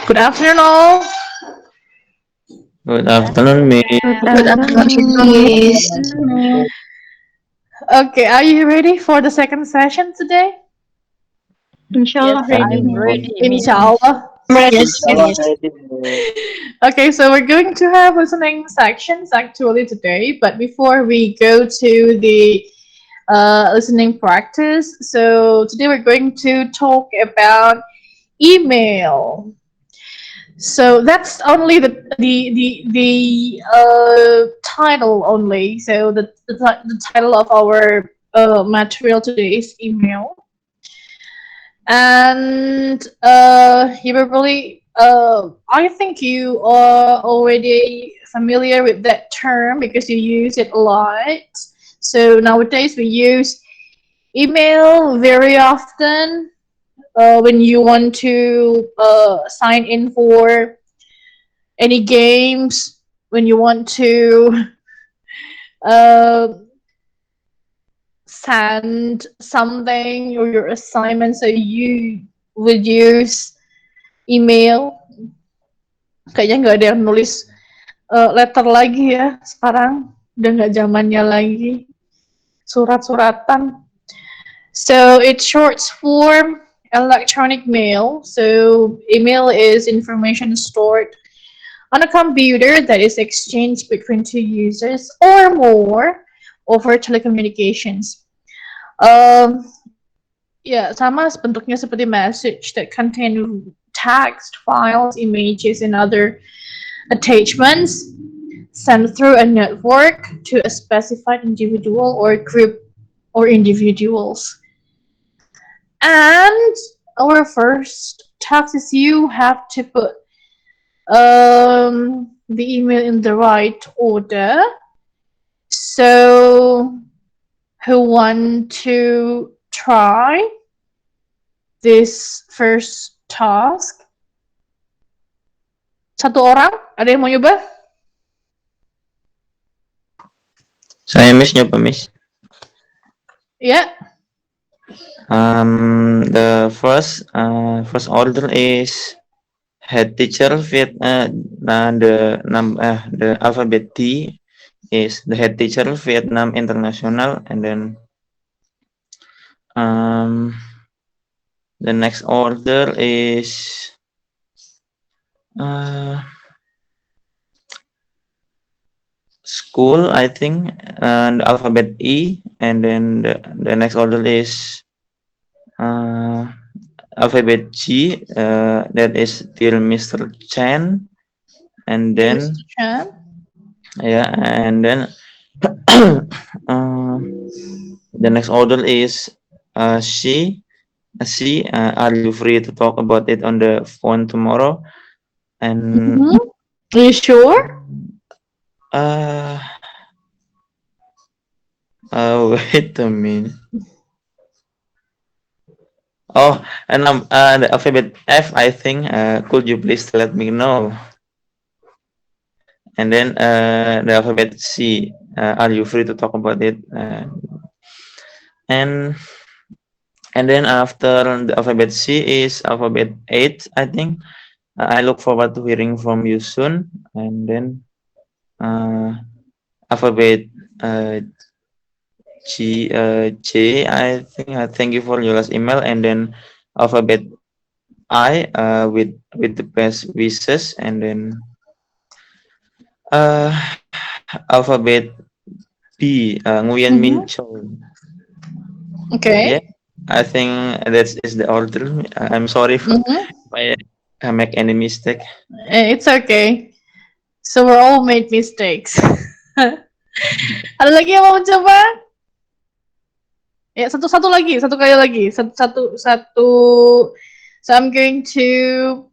Good afternoon, all. Good Good afternoon, Miss. afternoon. Good Good afternoon, afternoon. Miss. Okay, are you ready for the second session today? Yes, Inshallah ready, I'm Miss. ready, Miss. Inshallah. I'm ready, Yes, Miss. ready, Miss. Okay, so we're going to have listening sections actually today, but before we go to the listening practice, so today we're going to talk about email. So that's only the title only. So the title of our material today is email, and you probably I think you are already familiar with that term because you use it a lot. So nowadays we use email very often when you want to sign in for any games, when you want to uh, send something or your assignment, so you would use email. Kayaknya nggak ada yang nulis letter lagi ya sekarang, udah nggak zamannya lagi surat-suratan. So it's short form electronic mail. So email is information stored on a computer that is exchanged between two users or more over telecommunications. Um, yeah, sama bentuknya seperti message that contain text, files, images, and other attachments sent through a network to a specified individual or group or individuals. And our first task is you have to put the email in the right order. So who want to try this first task? Satu orang? Ada yang mau nyoba? Saya Miss nyoba, Miss. Ya. The first order is head teacher with the alphabet T is the head teacher Vietnam International, and then um the next order is uh school, I think, and alphabet E, and then the next order is uh alphabet G, that is till Mr. Chen, and Okay, then Mr. Chan. yeah, and then uh, the next order is she. Are you free to talk about it on the phone tomorrow? And Mm-hmm. Are you sure? uh, wait a minute. Oh, and the alphabet F, I think. Could you please let me know? And then the alphabet C. Are you free to talk about it? And and then after the alphabet C is alphabet 8, I think. I look forward to hearing from you soon. And then uh, alphabet uh, J, I think. Thank you for your last email. And then alphabet I, with the best wishes. And then uh, alphabet B, Nguyen Min Mm-hmm. Chol. Yeah, Okay. I think that is the order. I'm sorry for Mm-hmm. if I make any mistake. It's okay. So we're all made mistakes. Ada lagi yang mau mencoba? Ya, satu lagi, satu kali lagi, satu. So I'm going to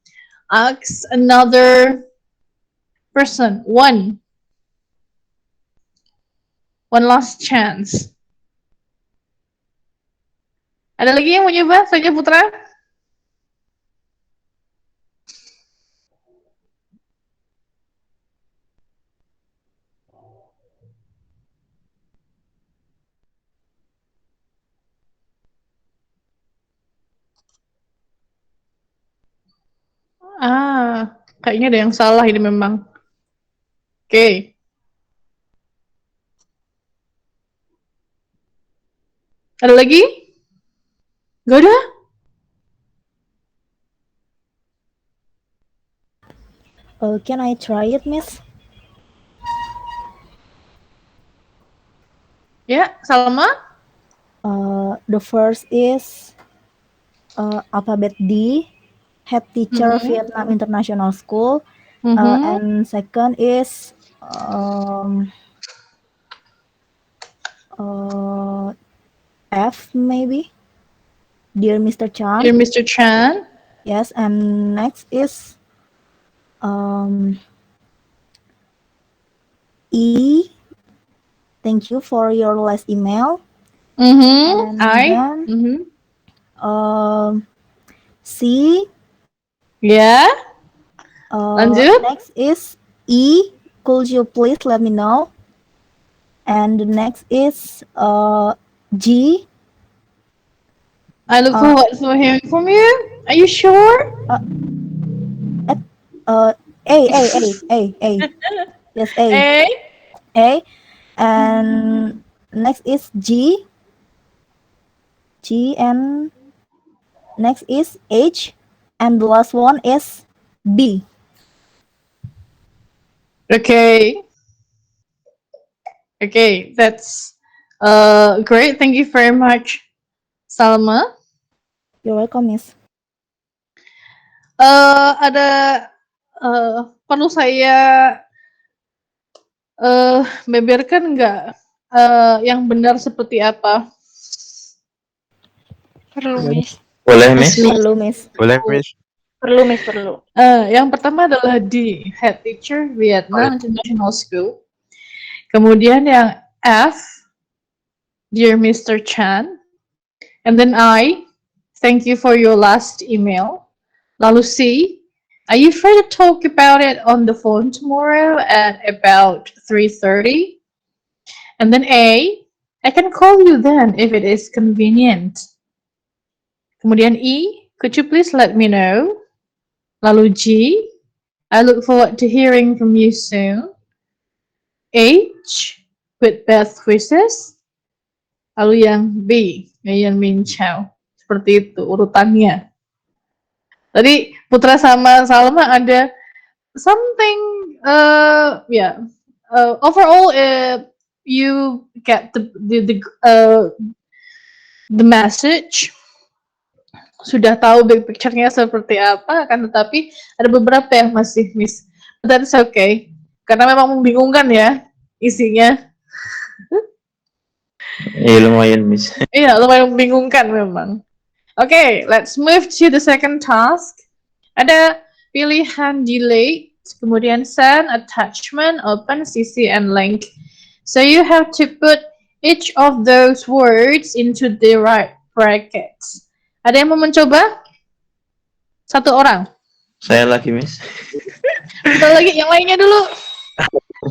ask another person. One last chance. Ada lagi yang mau nyoba? Soalnya Putra? Ah, Kayaknya ada yang salah ini memang. Oke. Ada lagi? Gak ada? Can I try it, Miss? Ya, Salma? The first is alphabet D, head teacher Mhm. Vietnam International School, Mhm. and second is um, F maybe, dear Mr. Dear Chan. Mr. Chan. Yes, and next is E. Thank you for your last email. Mhm. And I. then Mhm. C. Ya. Lanjut. Next is E. Could you please let me know? And the next is G. I look Uh, forward to hearing from you. Are you sure? at, A. Yes, A. A. A. And next is G. G. And next is H. And the last one is B. Okay. Okay, that's great. Thank you very much, Salma. You're welcome, Miss. Ada perlu saya beberkan nggak yang benar seperti apa? Perlu, Miss. Boleh, Yes, Miss? Miss. Perlu, Miss. Boleh, Miss? Perlu, Miss, perlu. Yang pertama adalah D, Head Teacher Oh, ya. Vietnam International School. Kemudian yang F, Dear Mr. Chan. And then I, thank you for your last email. Lalu C, are you free to talk about it on the phone tomorrow at about 3:30? And then A, I can call you then if it is convenient. Kemudian E, could you please let me know? Lalu G, I look forward to hearing from you soon. H, with best wishes. Lalu yang B, Yan Min Chow. Seperti itu urutannya. Tadi Putra sama Salma ada something, yeah. Overall, you get the message. Sudah tahu big picture-nya seperti apa, kan? Tetapi ada beberapa yang masih miss. But that's okay, karena memang membingungkan ya isinya. Iya, lumayan, Miss. Iya, lumayan membingungkan memang. Okay, let's move to the second task. Ada pilihan delete, kemudian send, attachment, open, CC, and link. So you have to put each of those words into the right brackets. Ada yang mau mencoba? Satu orang. Saya lagi, Miss. Putra lagi, yang lainnya dulu.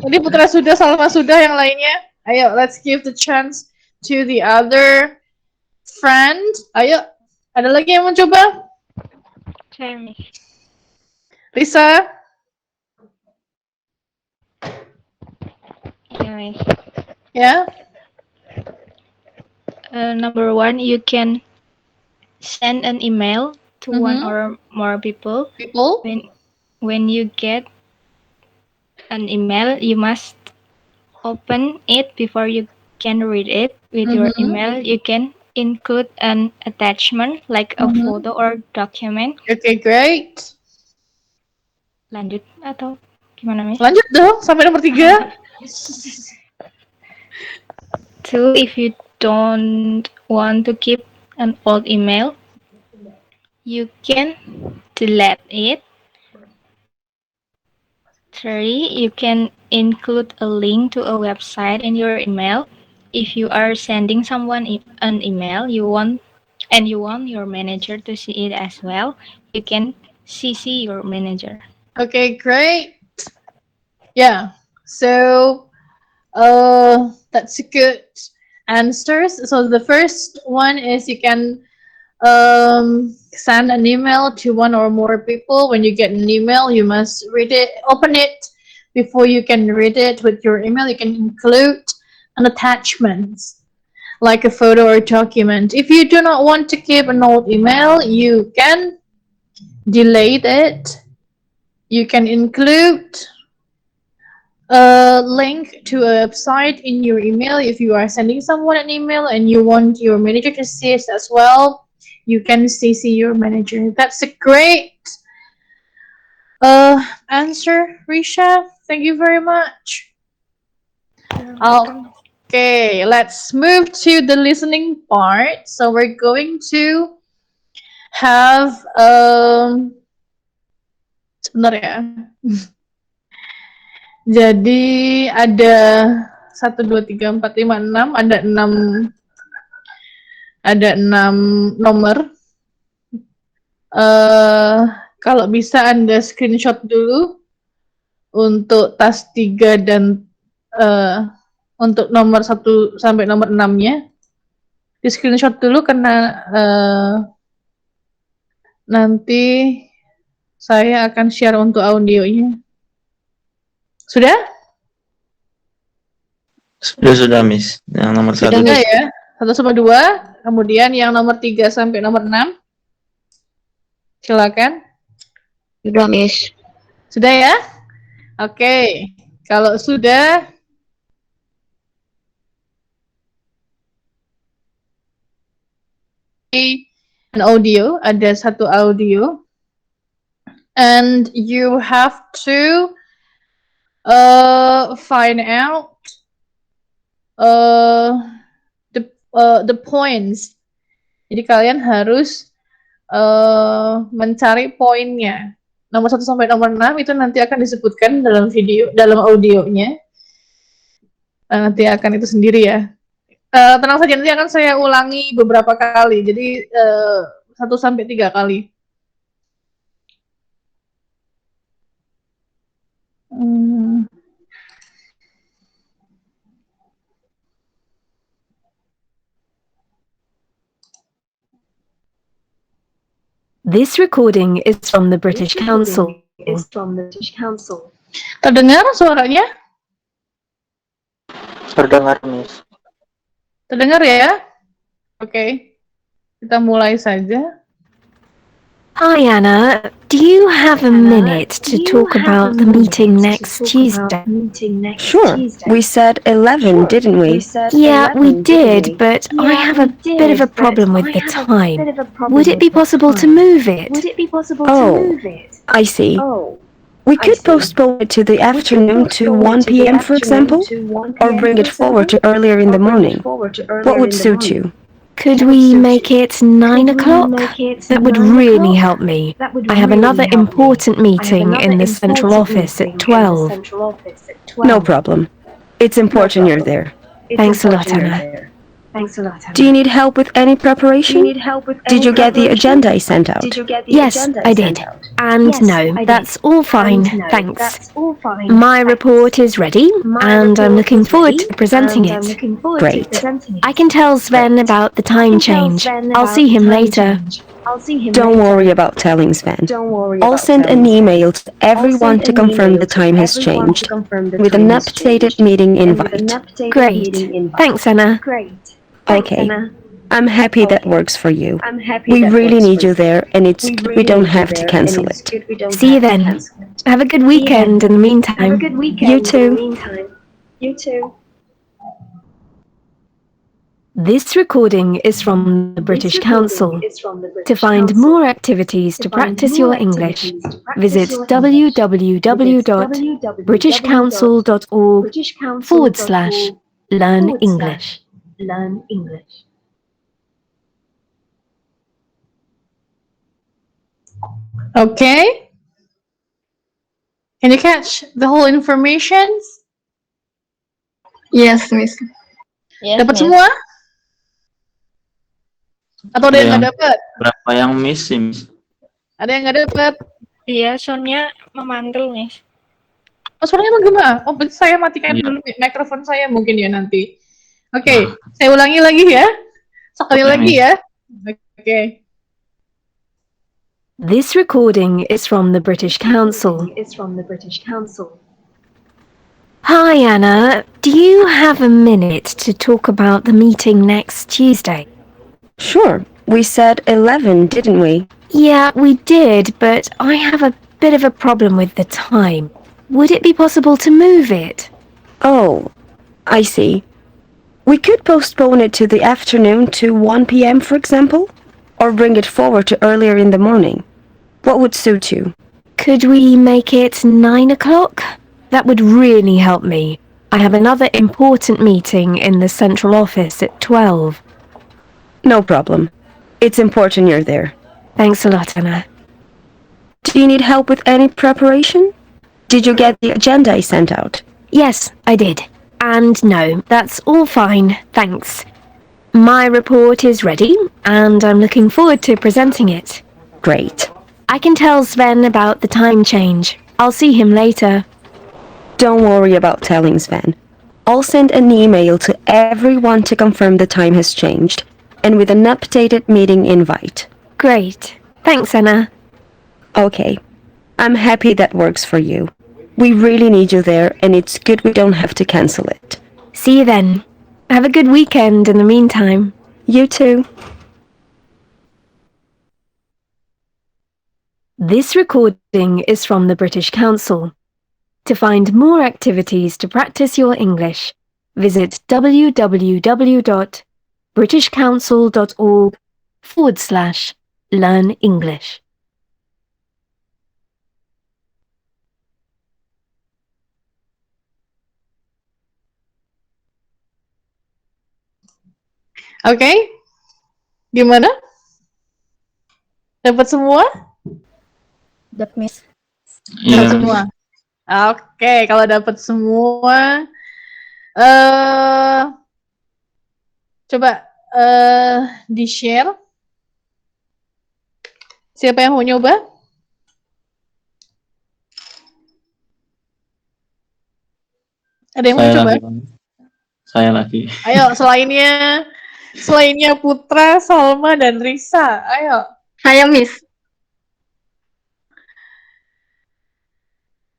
Jadi Putra sudah, Salma sudah, yang lainnya. Ayo, let's give the chance to the other friend. Ayo, ada lagi yang mencoba? Saya, Miss. Lisa? Ya, Miss. Ya? Number one, you can send an email to one or more people. People? When you get an email, you must open it before you can read it. With your email, you can include an attachment like a photo or document. Okay, great. Lanjut atau gimana, Miss? Lanjut dong, sampai nomor 3. Two, if you don't want to keep an old email, you can delete it. Three, you can include a link to a website in your email. If you are sending someone an email you want your manager to see it as well, you can CC your manager. Okay, great. Yeah, so that's a good answers. So the first one is you can send an email to one or more people. When you get an email, you must read it, open it. Before you can read it with your email, you can include an attachment, like a photo or document. If you do not want to keep an old email, you can delete it. You can include a link to a website in your email. If you are sending someone an email and you want your manager to see it as well, you can CC your manager. That's a great answer, Risha. Thank you very much. Okay, let's move to the listening part. So we're going to have sebentar ya. Jadi ada 1, 2, 3, 4, 5, 6, ada 6 nomor. Kalau bisa Anda screenshot dulu untuk tas 3 dan untuk nomor 1 sampai nomor 6-nya. Di screenshot dulu karena nanti saya akan share untuk audionya. Sudah? Sudah, Miss. Yang nomor 1. Sudah ya. 1 sampai 2, kemudian yang nomor 3 sampai nomor 6. Silakan. Sudah, Miss. Sudah ya? Oke. Kalau sudah, an audio, ada 1 audio, and you have to find out the points. Jadi kalian harus mencari poinnya. Nomor 1 sampai nomor 6 itu nanti akan disebutkan dalam dalam audionya. Nanti akan itu sendiri ya. Tenang saja, nanti akan saya ulangi beberapa kali. Jadi 1 sampai 3 kali. This recording is from the British Council. Terdengar suaranya? Terdengar, Miss. Terdengar ya? Oke. Kita mulai saja. Hi, Anna. Do you have a minute to talk about the meeting next Tuesday? Sure. We said 11, didn't we? Yeah, we did, but I have a bit of a problem with the time. Would it be possible to move it? Oh, I see. We could postpone it to the afternoon to 1 p.m., for example, or bring it forward to earlier in the morning. What would suit you? Could we make it 9 o'clock? That would really help me. I have another important meeting in the central office at 12. No problem. It's important you're there. Thanks a lot, Anna. Do you need help with any preparation? Did you get the agenda I sent out? Yes, I did. And no, that's all fine, thanks. My report is ready, and I'm looking forward to presenting it. Great. I can tell Sven about the time change. I'll see him later. Don't worry about telling Sven. I'll send an email to everyone to confirm the time has changed, with an updated meeting invite. Great. Thanks, Anna. Okay. I'm happy that works for you. We really need you there, and it's good we don't have to cancel it. See you then. Have a good weekend in the meantime. You too. This recording is from the British Council. To find more activities to practice your English, visit www.britishcouncil.org/learn English. Okay. Can you catch the whole information? Yes, Miss. Dapat semua? Atau ada yang nggak dapat? Berapa yang miss sih, Miss? Ada yang nggak dapat? Iya, soundnya memantul, Miss. Oh, suaranya emang gimana? Oh, saya matikan dulu mikrofon saya mungkin ya nanti. Oke, saya ulangi lagi ya. Sekali Oke, lagi Miss. ya. Oke. This recording is from the British Council. Hi, Anna. Do you have a minute to talk about the meeting next Tuesday? Sure, we said 11, didn't we? Yeah, we did, but I have a bit of a problem with the time. Would it be possible to move it? Oh, I see. We could postpone it to the afternoon to 1 p.m., for example, or bring it forward to earlier in the morning. What would suit you? Could we make it 9 o'clock? That would really help me. I have another important meeting in the central office at 12. No problem. It's important you're there. Thanks a lot, Anna. Do you need help with any preparation? Did you get the agenda I sent out? Yes, I did. And no, that's all fine, thanks. My report is ready, and I'm looking forward to presenting it. Great. I can tell Sven about the time change. I'll see him later. Don't worry about telling Sven. I'll send an email to everyone to confirm the time has changed, and with an updated meeting invite. Great. Thanks, Anna. Okay. I'm happy that works for you. We really need you there, and it's good we don't have to cancel it. See you then. Have a good weekend in the meantime. You too. This recording is from the British Council. To find more activities to practice your English, visit www.britishcouncil.org/learn English. Oke, gimana? Dapat semua? That miss. Dapat Yeah. semua. Oke, kalau dapat semua, coba di-share. Siapa yang mau nyoba? Ada yang mau Saya coba? lagi, Bang. Saya lagi. Ayo, selainnya Putra, Salma, dan Risa. Ayo. Saya Miss.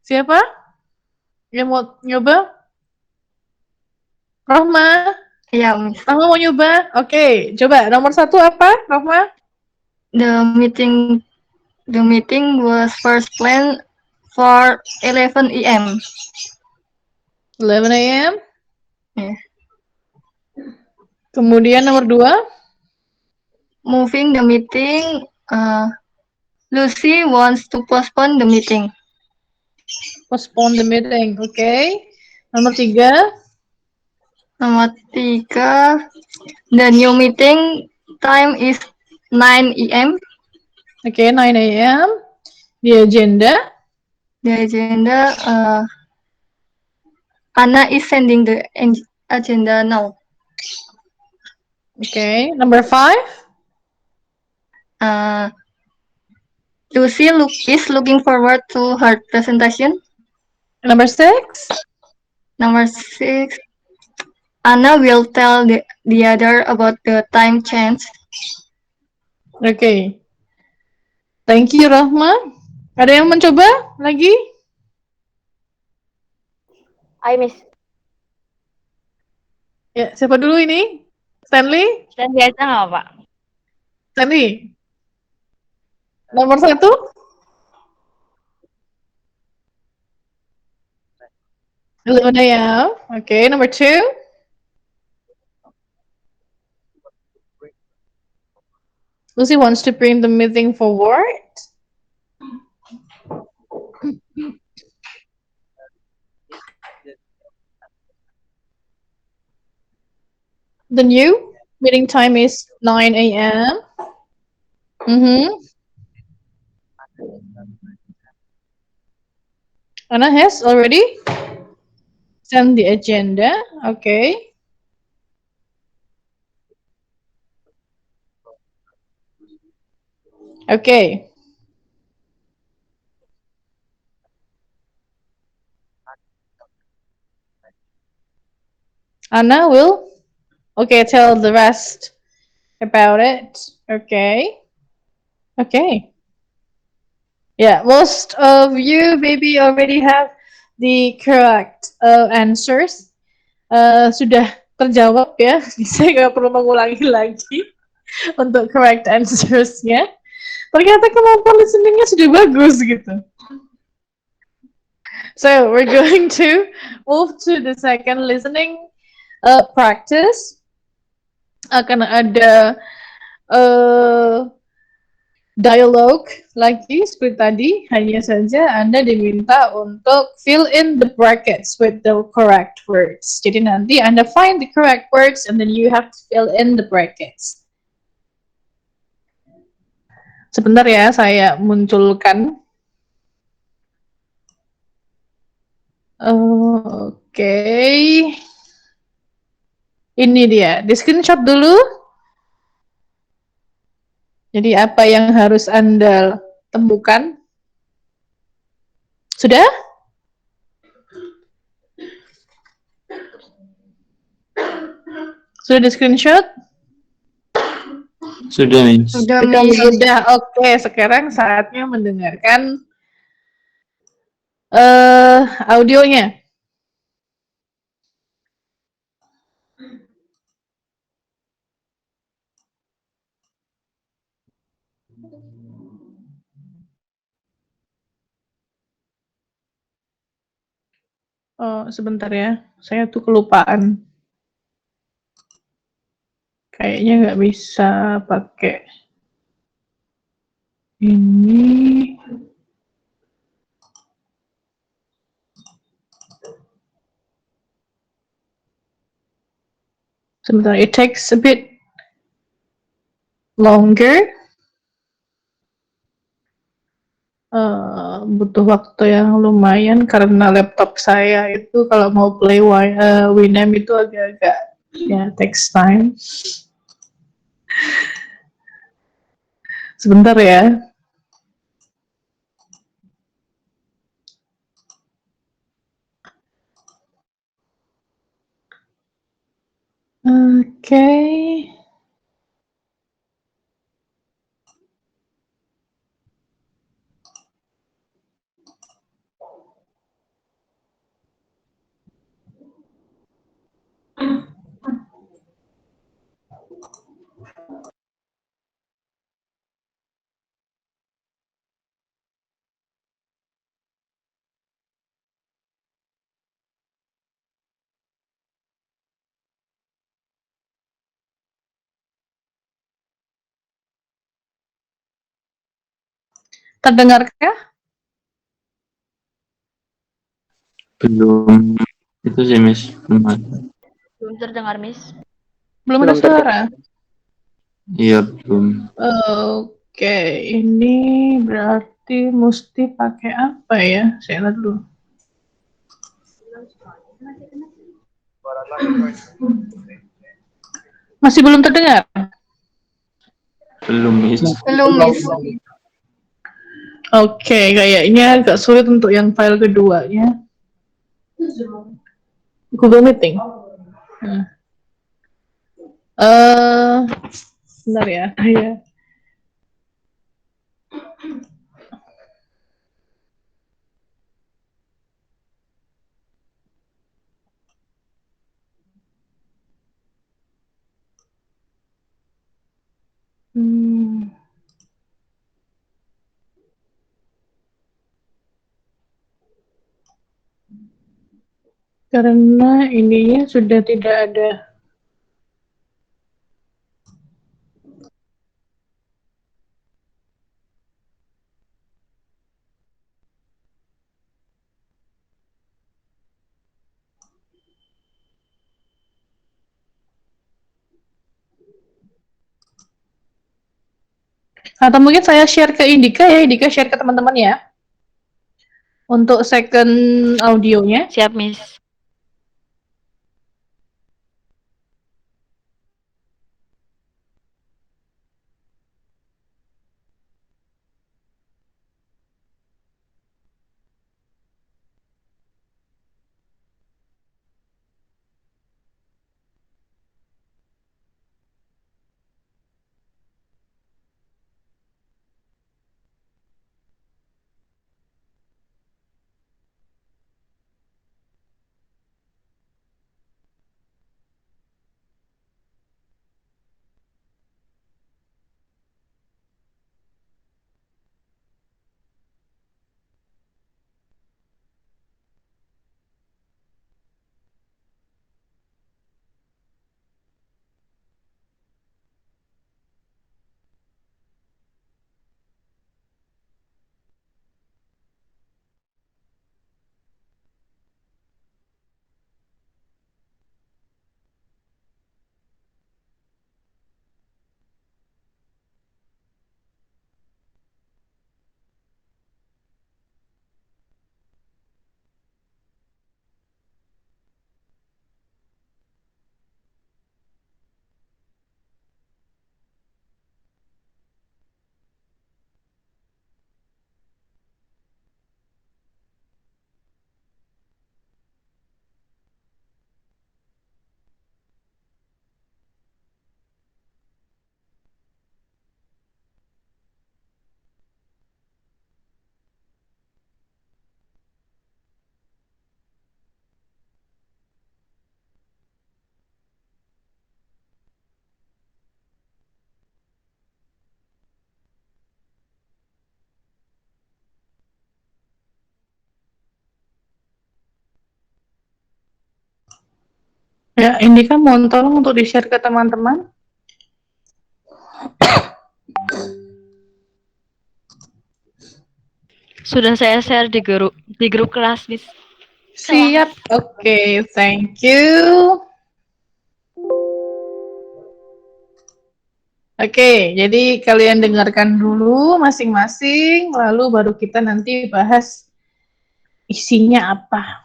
Siapa yang mau nyoba? Rohma. Ya, Miss. Rohma mau nyoba? Oke, coba. Nomor 1 apa, Rohma? The meeting was first planned for 11 a.m. 11 a.m. Yeah. Kemudian nomor 2. Moving the meeting, Lucy wants to postpone the meeting. Postpone the meeting. Oke. Nomor 3. Nomor 3, the new meeting time is 9 a.m. Oke, 9 a.m. Di agenda. The agenda, Anna is sending the agenda now. Oke, number 5. Lucy is looking forward to her presentation. Number 6. Number 6, Anna will tell the other about the time change. Oke. Thank you, Rohma. Ada yang mencoba lagi? I miss. Ya, siapa dulu ini? Stanley? Stanley aja nggak, Pak? Stanley? Nomor 1? Ya. Oke, number 2? Lucy wants to bring the meeting forward. The new meeting time is 9 a.m. Anna has already sent the agenda. Okay. Okay. Anna will, tell the rest about it. Okay. Okay. Yeah, most of you maybe already have the correct answers. Sudah terjawab ya. Saya nggak perlu mengulangi lagi untuk correct answersnya. Ternyata kemampuan listeningnya sudah bagus gitu. So we're going to move to the second listening practice. Akan ada dialog lagi seperti tadi, hanya saja Anda diminta untuk fill in the brackets with the correct words. Jadi nanti Anda find the correct words and then you have to fill in the brackets. Sebentar ya, saya munculkan. Oke. Ini dia, di screenshot dulu. Jadi apa yang harus Anda temukan? Sudah? Sudah di screenshot? Sudah, Miss. Sudah, oke. Sekarang saatnya mendengarkan audionya. Oh, sebentar ya. Saya tuh kelupaan. Kayaknya nggak bisa pakai ini. Sebentar, it takes a bit longer. Butuh waktu yang lumayan karena laptop saya itu kalau mau play Winamp itu agak-agak ya takes time. Sebentar ya. Oke. Terdengarkah? Belum. Itu sih, Miss. Belum ada. Belum terdengar, Miss. Belum ada suara. Iya, belum. Oke, ini berarti mesti pakai apa ya? Saya lihat dulu. Masih belum terdengar? Belum, Miss. Oke, kayaknya agak sulit untuk yang file keduanya. Google Meeting. Bentar ya. Iya. Karena ininya sudah tidak ada. Atau mungkin saya share ke Indika ya, Indika share ke teman-teman ya. Untuk second audionya. Siap, Miss. Ya, ini kan mohon tolong untuk di-share ke teman-teman. Sudah saya share di grup kelas, Miss. Siap, oke, thank you. Oke, jadi kalian dengarkan dulu masing-masing, lalu baru kita nanti bahas isinya apa.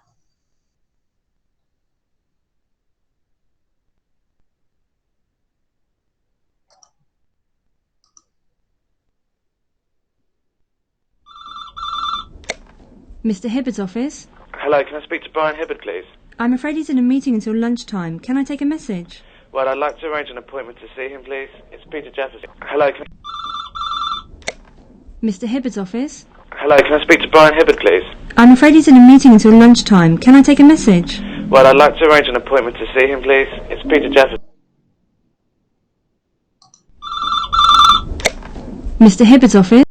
Mr. Hibbard's office? Hello, can I speak to Brian Hibbard, please? I'm afraid he's in a meeting until lunchtime. Can I take a message? Well, I'd like to arrange an appointment to see him, please. It's Peter Jefferson. Hello, Mr. Hibbard's office? Hello, can I speak to Brian Hibbard, please? I'm afraid he's in a meeting until lunchtime. Can I take a message? Well, I'd like to arrange an appointment to see him, please. It's Peter Jefferson. Mr. Hibbard's office?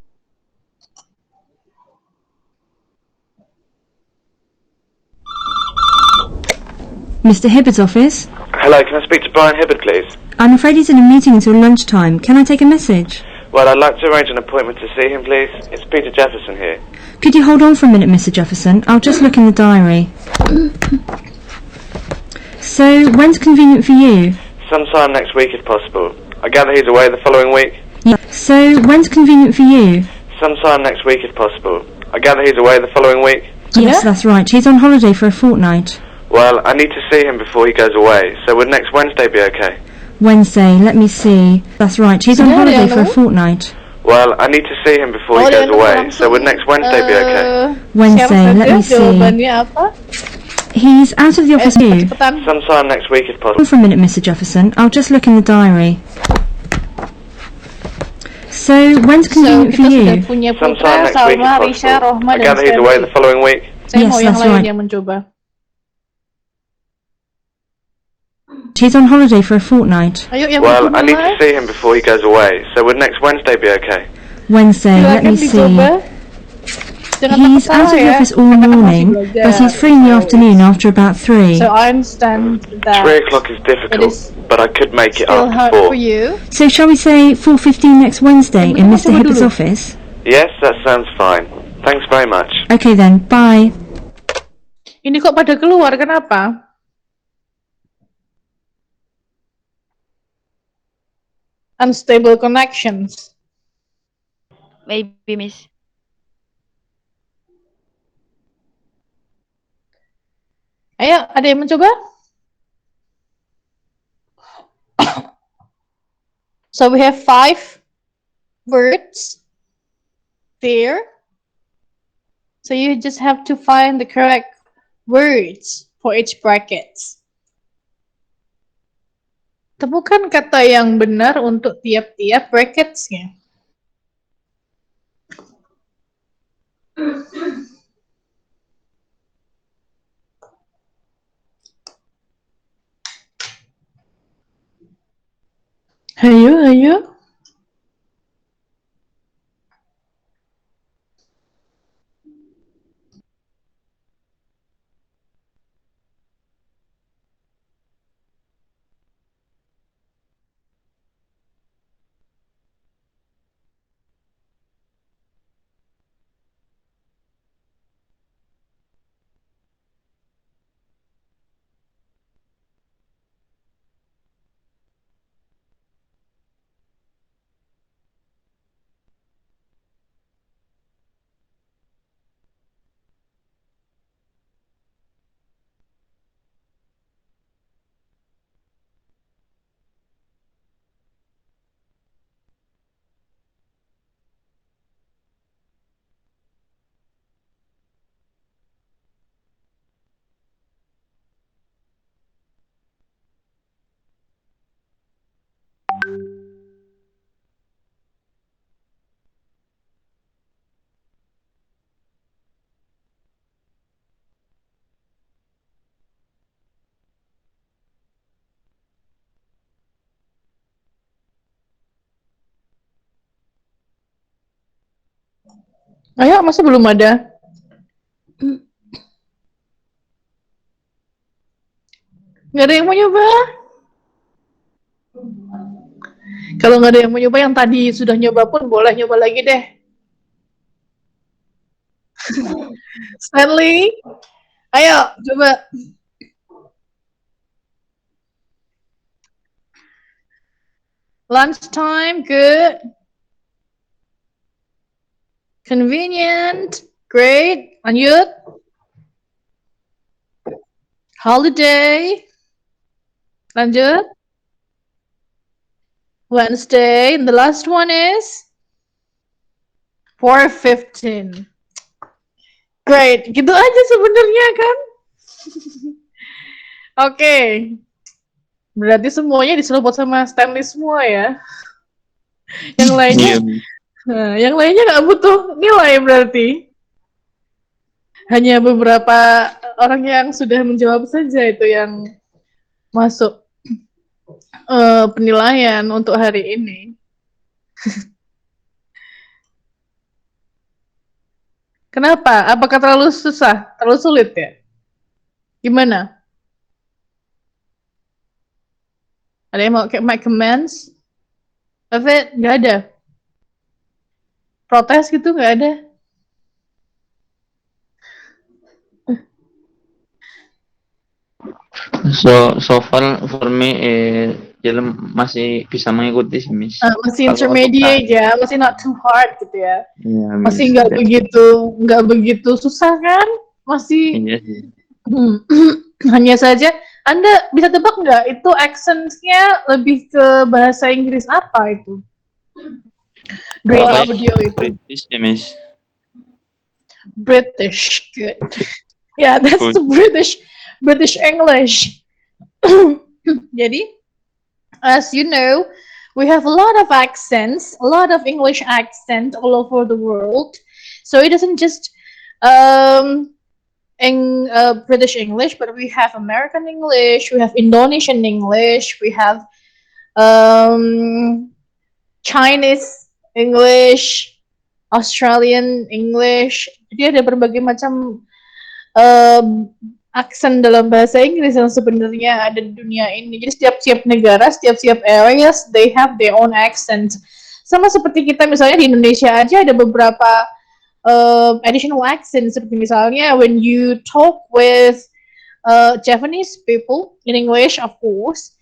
Mr. Hibbard's office? Hello, can I speak to Brian Hibbard, please? I'm afraid he's in a meeting until lunchtime. Can I take a message? Well, I'd like to arrange an appointment to see him, please. It's Peter Jefferson here. Could you hold on for a minute, Mr. Jefferson? I'll just look in the diary. So, when's convenient for you? Sometime next week, if possible. I gather he's away the following week. Yeah. So, when's convenient for you? Sometime next week, if possible. I gather he's away the following week. Yes, that's right. He's on holiday for a fortnight. Well, I need to see him before he goes away, so would next Wednesday be okay? Wednesday, let me see. That's right, he's on holiday for a fortnight. Well, I need to see him before he goes away, so would next Wednesday be okay? Wednesday, let me see. Jawabannya apa? He's out of the office too. Cepetan. Sometime next week, if Hold possible. on for a minute, Mr. Jefferson. I'll just look in the diary. So, when's So, convenient for kita sudah you? punya Sometime Putra, next week, Salma, if Risha, possible. Rohma, I dan gather he's away the Stanley. following week. Saya Yes, mau yang that's lain right. yang mencoba. He's on holiday for a fortnight. Ayo yang Well, mencoba, I need to Mas. see him before he goes away, so would next Wednesday be okay? Wednesday, let Silakan me see. dicoba. Jangan He's takut out of salah the ya, office all karena kan masih morning, belajar. but he's free in the afternoon after about 3. So I understand that 3 o'clock is difficult, is but I could make it still hard after 4. for you. So, shall we say 4:15 next Wednesday in Tunggu Mr. Hibbard's dulu. office? Yes, that sounds fine. Thanks very much. Okay then, bye. Ini kok pada keluar, kenapa? Unstable connections. Maybe, Miss. Ayo, ada yang mencoba? So we have 5 words there. So you just have to find the correct words for each brackets. Temukan kata yang benar untuk tiap-tiap bracketsnya. Ayo, ayo. Ayo, masa belum ada? Nggak ada yang mau nyoba? Kalau nggak ada yang mau nyoba, yang tadi sudah nyoba pun boleh nyoba lagi deh. Stanley, ayo coba. Lunchtime, good. Convenient, great. Lanjut. Holiday, lanjut. Wednesday, and the last one is 4:15. Great, gitu aja sebenarnya kan? Oke. Berarti semuanya diserobot sama Stanley semua ya. Yang lainnya, yang lainnya nggak butuh nilai berarti. Hanya beberapa orang yang sudah menjawab saja itu yang masuk penilaian untuk hari ini. Kenapa? Apakah terlalu susah? Terlalu sulit ya? Gimana? Ada yang mau make comments? David, nggak ada. Protes gitu nggak ada. So far for me Jilem masih bisa mengikuti sih, Miss. Masih intermediate ya, masih not too hard gitu ya. Iya, Masih Miss. nggak begitu susah kan? Masih Iya sih. hanya saja Anda bisa tebak nggak itu accent-nya lebih ke bahasa Inggris apa itu? Brain audio itu. British ya, Miss. British, good. Yeah, that's Good. the British English. Jadi, as you know, we have a lot of accents, a lot of English accent all over the world. So it isn't just British English, but we have American English, we have Indonesian English, we have Chinese English, Australian English. Jadi ada berbagai macam aksen dalam bahasa Inggris yang sebenarnya ada di dunia ini. Jadi setiap negara, setiap areas, they have their own accent. Sama seperti kita misalnya di Indonesia aja ada beberapa additional accent, seperti misalnya when you talk with Japanese people in English, of course,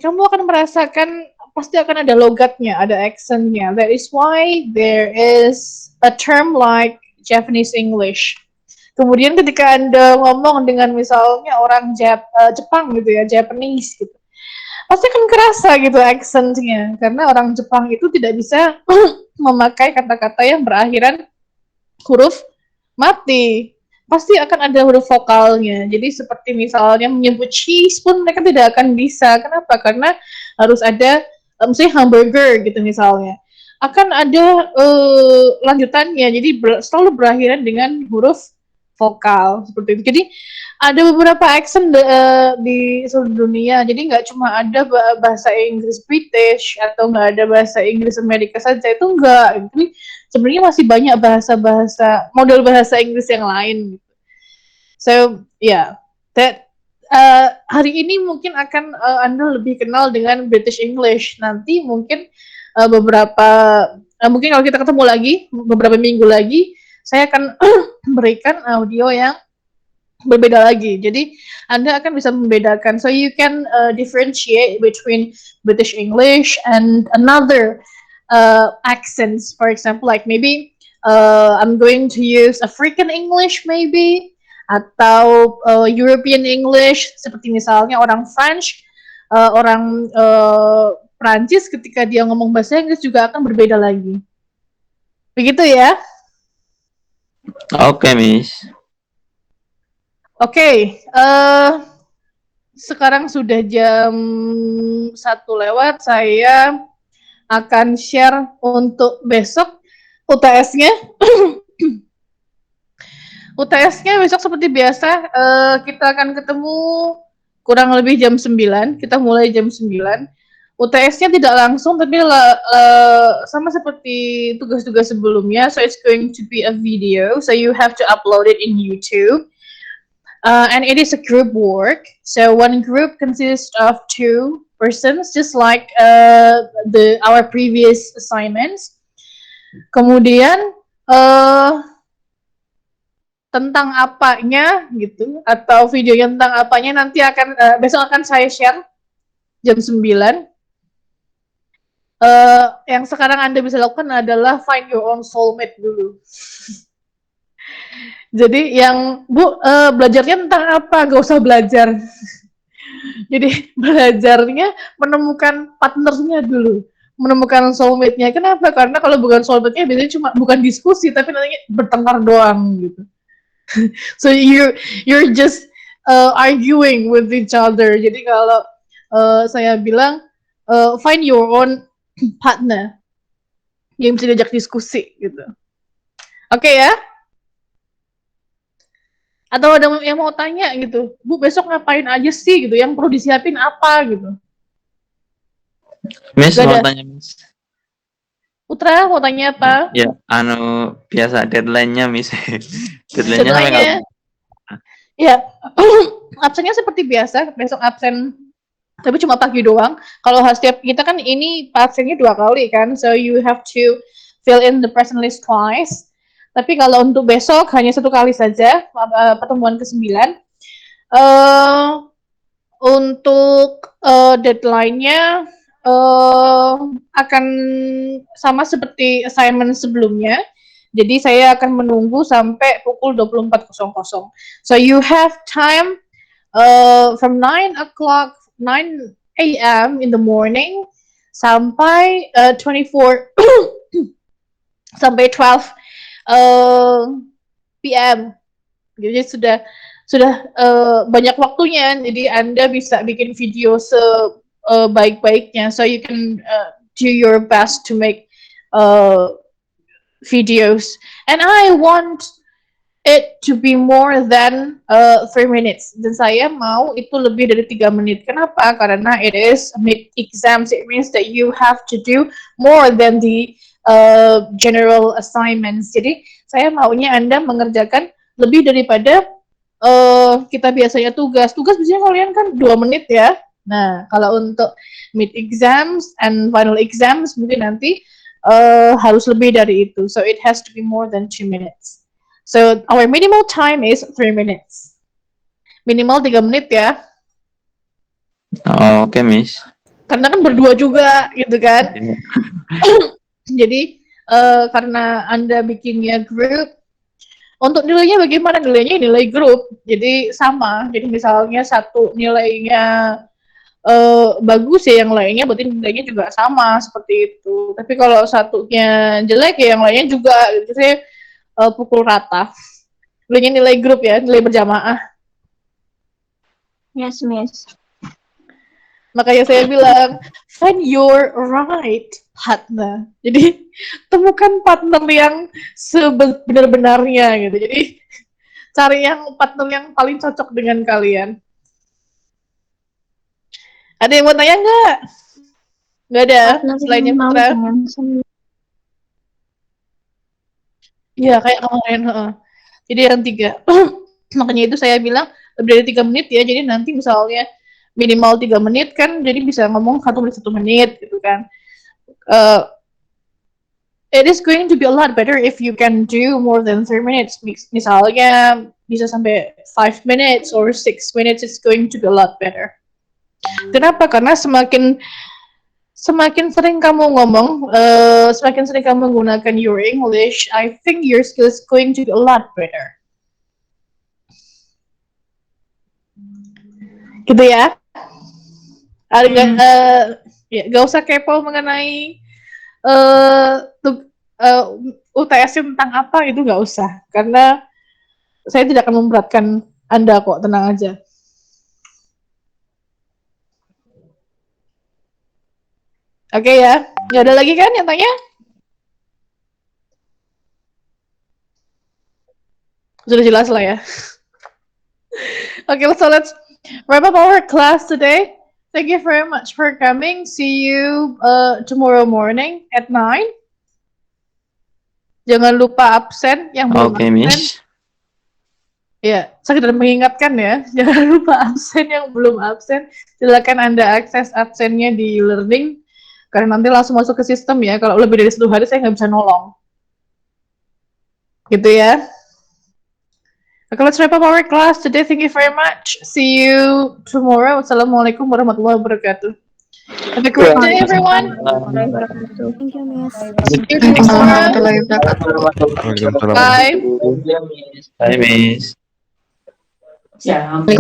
kamu akan merasakan pasti akan ada logatnya, ada accentnya. That is why there is a term like Japanese English. Kemudian ketika Anda ngomong dengan misalnya orang Jepang gitu ya, Japanese gitu, pasti akan kerasa gitu accentnya, karena orang Jepang itu tidak bisa memakai kata-kata yang berakhiran huruf mati. Pasti akan ada huruf vokalnya. Jadi seperti misalnya menyebut cheese pun mereka tidak akan bisa. Kenapa? Karena harus ada misalnya hamburger gitu misalnya. Akan ada lanjutannya. Jadi selalu berakhiran dengan huruf vokal seperti itu. Jadi ada beberapa accent di seluruh dunia. Jadi nggak cuma ada bahasa Inggris British atau nggak ada bahasa Inggris Amerika saja, itu enggak. Jadi sebenarnya masih banyak bahasa-bahasa model bahasa Inggris yang lain. So yeah, that hari ini mungkin akan Anda lebih kenal dengan British English. Nanti mungkin mungkin kalau kita ketemu lagi beberapa minggu lagi, saya akan berikan audio yang berbeda lagi. Jadi Anda akan bisa membedakan. So you can differentiate between British English and another accents. For example, like maybe I'm going to use African English maybe, atau European English, seperti misalnya orang French, orang Prancis ketika dia ngomong bahasa Inggris juga akan berbeda lagi. Begitu ya? Oke, Miss. Oke, sekarang sudah jam 1 lewat, saya akan share untuk besok UTS-nya. UTS-nya besok seperti biasa, kita akan ketemu kurang lebih jam 9, kita mulai jam 9. UTS-nya tidak langsung, tapi sama seperti tugas-tugas sebelumnya, so it's going to be a video, so you have to upload it in YouTube. And it is a group work. So one group consists of 2 persons, just like our previous assignments. Kemudian tentang apanya gitu atau videonya tentang apanya nanti akan besok akan saya share jam 9. Yang sekarang Anda bisa lakukan adalah find your own soulmate dulu. Jadi yang belajarnya tentang apa? Gak usah belajar. Jadi belajarnya menemukan partnernya dulu, menemukan soulmate-nya. Kenapa? Karena kalau bukan soulmate-nya biasanya cuma bukan diskusi tapi nanti bertengkar doang gitu. So you're just arguing with each other. Jadi kalau saya bilang find your own partner yang bisa diajak diskusi gitu. Oke ya? Atau ada yang mau tanya gitu, Bu besok ngapain aja sih gitu, yang perlu disiapin apa gitu? Miss mau tanya Miss. Putra mau tanya apa? Ya, biasa deadline-nya Miss. Deadline-nya ya, absennya seperti biasa, besok absen tapi cuma pagi doang. Kalau setiap kita kan ini absennya 2 kali kan, so you have to fill in the present list twice. Tapi kalau untuk besok hanya 1 kali saja, pertemuan ke-9. Untuk deadline-nya akan sama seperti assignment sebelumnya. Jadi saya akan menunggu sampai pukul 24.00. So you have time from 9 a.m. in the morning sampai 24 sampai 12 p.m. Jadi sudah banyak waktunya. Jadi Anda bisa bikin video sebaik-baiknya. So you can do your best to make videos. And I want it to be more than 3 minutes. Dan saya mau itu lebih dari 3 menit. Kenapa? Karena it is mid exams. It means that you have to do more than the general assignments. Jadi saya maunya Anda mengerjakan lebih daripada kita biasanya tugas. Tugas biasanya kalian kan 2 menit ya. Nah, kalau untuk mid exams and final exams mungkin nanti harus lebih dari itu. So it has to be more than 2 minutes. So our minimal time is 3 minutes. Minimal 3 menit ya. Oke, Miss. Karena kan berdua juga gitu kan. Jadi karena Anda bikinnya grup, untuk nilainya bagaimana? Nilainya nilai grup, jadi sama. Jadi misalnya satu nilainya bagus ya, yang lainnya berarti nilainya juga sama seperti itu. Tapi kalau satunya jelek ya yang lainnya juga, jadi pukul rata. Nilainya nilai grup ya, nilai berjamaah. Yes, Miss. Makanya saya bilang, find your right partner. Jadi, temukan partner yang sebenar-benarnya gitu. Jadi, cari yang partner yang paling cocok dengan kalian. Ada yang mau tanya nggak? Nggak ada? Selainnya Putra? Iya, kayak kemarin. Jadi yang 3. Makanya itu saya bilang, lebih dari 3 menit ya. Jadi nanti misalnya, minimal 3 menit kan, jadi bisa ngomong 1 menit 1 menit gitu kan. It is going to be a lot better if you can do more than 3 minutes. Misalnya bisa sampai 5 minutes or 6 minutes, it's going to be a lot better. Kenapa? Karena semakin sering kamu ngomong, semakin sering kamu menggunakan your English, I think your skill is going to be a lot better. Gitu ya. Ya, gak usah kepo mengenai UTS tentang apa, itu gak usah, karena saya tidak akan memberatkan Anda kok, tenang aja. Oke ya, gak ada lagi kan yang tanya? Sudah jelas lah ya. Okay, so let's wrap up our class today. Thank you very much for coming. See you tomorrow morning at 9. Jangan lupa absen yang belum absen. Miss. Ya, sekedar mengingatkan ya, jangan lupa absen yang belum absen, silakan Anda akses absennya di learning, karena nanti langsung masuk ke sistem ya, kalau lebih dari 1 hari saya nggak bisa nolong. Gitu ya. Okay, let's wrap up our class today. Thank you very much. See you tomorrow. Wassalamualaikum warahmatullahi wabarakatuh. Have a great day, everyone. Thank you, Miss. See you tomorrow. Bye. Bye, Miss.